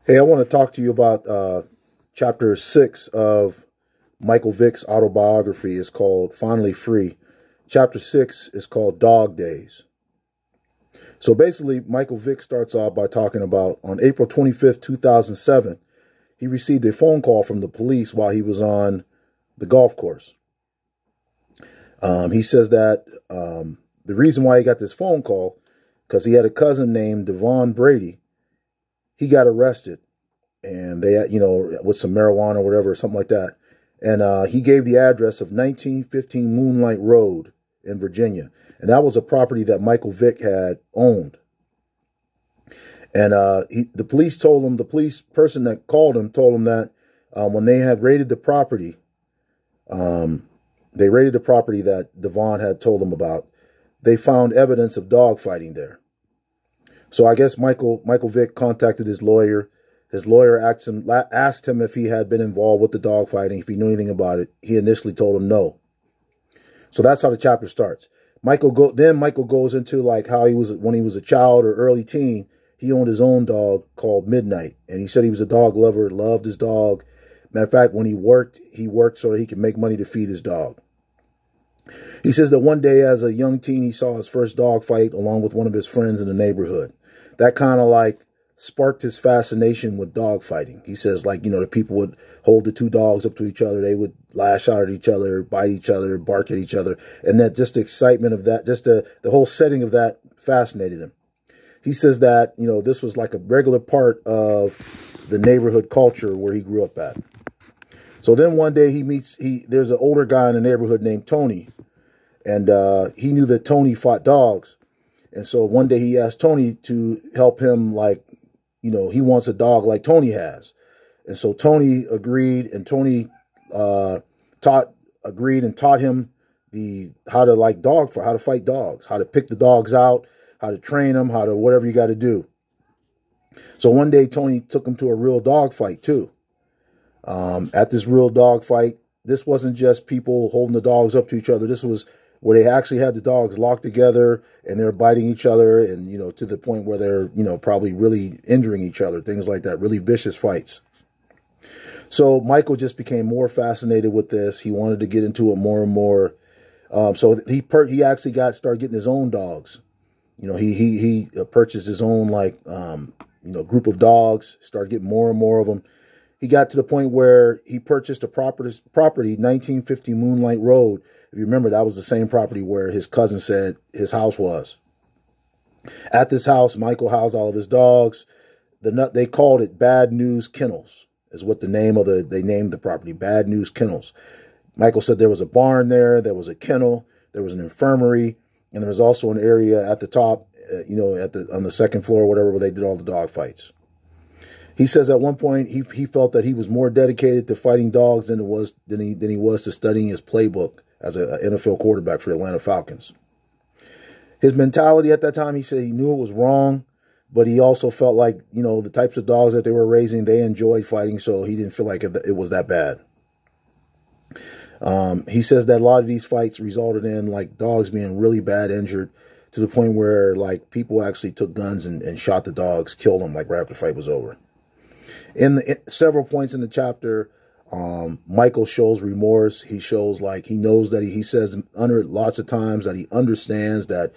Hey, I want to talk to you about chapter 6 of Michael Vick's autobiography. It's called Finally Free. Chapter 6 is called Dog Days. So basically, Michael Vick starts off by talking about on April 25th, 2007, he received a phone call from the police while he was on the golf course. He says that the reason why he got this phone call, because he had a cousin named Devon Brady. He got arrested, and they, with some marijuana or whatever, something like that. And he gave the address of 1915 Moonlight Road in Virginia. And that was a property that Michael Vick had owned. And the police told him, the police person that called him told him that when they had raided the property, they raided the property that Devon had told them about, they found evidence of dogfighting there. So I guess Michael Vick contacted his lawyer. His lawyer asked him if he had been involved with the dogfighting, if he knew anything about it. He initially told him no. So that's how the chapter starts. Michael goes into like how he was when he was a child or early teen. He owned his own dog called Midnight, and he said he was a dog lover, loved his dog. Matter of fact, when he worked so that he could make money to feed his dog. He says that one day as a young teen, he saw his first dog fight along with one of his friends in the neighborhood. That kind of like sparked his fascination with dog fighting. He says, like, the people would hold the two dogs up to each other. They would lash out at each other, bite each other, bark at each other. And that just the excitement of that, just the whole setting of that fascinated him. He says that, this was like a regular part of the neighborhood culture where he grew up at. So then one day there's an older guy in the neighborhood named Tony. And he knew that Tony fought dogs. And so one day he asked Tony to help him, like, he wants a dog like Tony has. And so Tony agreed, and Tony taught him how to fight dogs, how to pick the dogs out, how to train them, how to whatever you got to do. So one day Tony took him to a real dog fight too. At this real dog fight, this wasn't just people holding the dogs up to each other. This was where they actually had the dogs locked together and they're biting each other and, to the point where they're, probably really injuring each other, things like that, really vicious fights. So Michael just became more fascinated with this. He wanted to get into it more and more. So he actually started getting his own dogs. He purchased his own, group of dogs, started getting more and more of them. He got to the point where he purchased a property, 1950 Moonlight Road. If you remember, that was the same property where his cousin said his house was. At this house, Michael housed all of his dogs. They called it Bad News Kennels, is what they named the property, Bad News Kennels. Michael said there was a barn there was a kennel, there was an infirmary, and there was also an area at the top, on the second floor or whatever, where they did all the dog fights. He says at one point he felt that he was more dedicated to fighting dogs than he was to studying his playbook as an NFL quarterback for the Atlanta Falcons. His mentality at that time, he said he knew it was wrong, but he also felt like, the types of dogs that they were raising, they enjoyed fighting, so he didn't feel like it was that bad. He says that a lot of these fights resulted in like dogs being really bad injured to the point where like people actually took guns and shot the dogs, killed them like right after the fight was over. In several points in the chapter, Michael shows remorse. He shows he knows that he says under lots of times that he understands that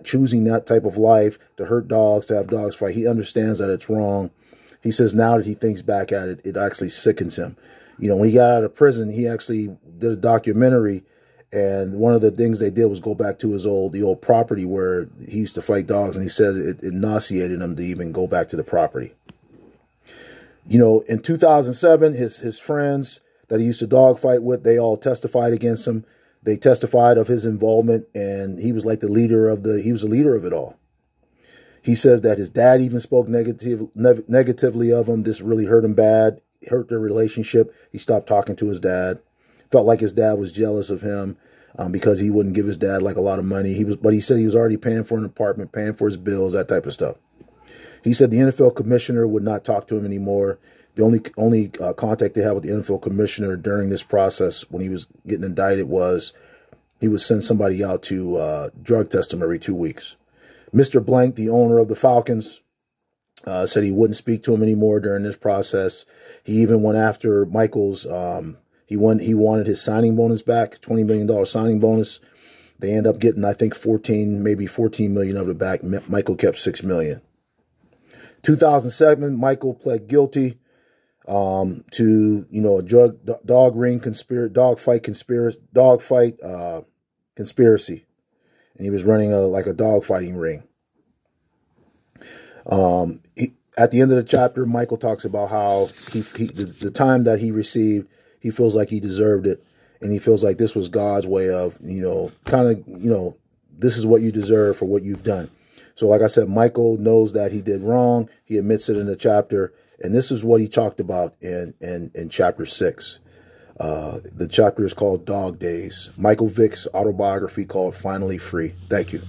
choosing that type of life to hurt dogs, to have dogs fight, he understands that it's wrong. He says now that he thinks back at it, it actually sickens him. When he got out of prison, he actually did a documentary, and one of the things they did was go back to the old property where he used to fight dogs, and he said it nauseated him to even go back to the property. In 2007, his friends that he used to dogfight with, they all testified against him. They testified of his involvement, and he was like the leader of it all. He says that his dad even spoke negatively of him. This really hurt him bad, hurt their relationship. He stopped talking to his dad. Felt like his dad was jealous of him because he wouldn't give his dad like a lot of money. But he said he was already paying for an apartment, paying for his bills, that type of stuff. He said the NFL commissioner would not talk to him anymore. The only contact they had with the NFL commissioner during this process when he was getting indicted was he would send somebody out to drug test him every 2 weeks. Mr. Blank, the owner of the Falcons, Said he wouldn't speak to him anymore during this process. He even went after Michael's. He wanted his signing bonus back, $20 million signing bonus. They end up getting, I think, 14, maybe 14 million of it back. Michael kept 6 million. 2007, Michael pled guilty to, a dogfight conspiracy, and he was running a dogfighting ring. At the end of the chapter, Michael talks about how the time that he received, he feels like he deserved it, and he feels like this was God's way of, this is what you deserve for what you've done. So like I said, Michael knows that he did wrong. He admits it in the chapter, and this is what he talked about in chapter 6. The chapter is called Dog Days. Michael Vick's autobiography called Finally Free. Thank you.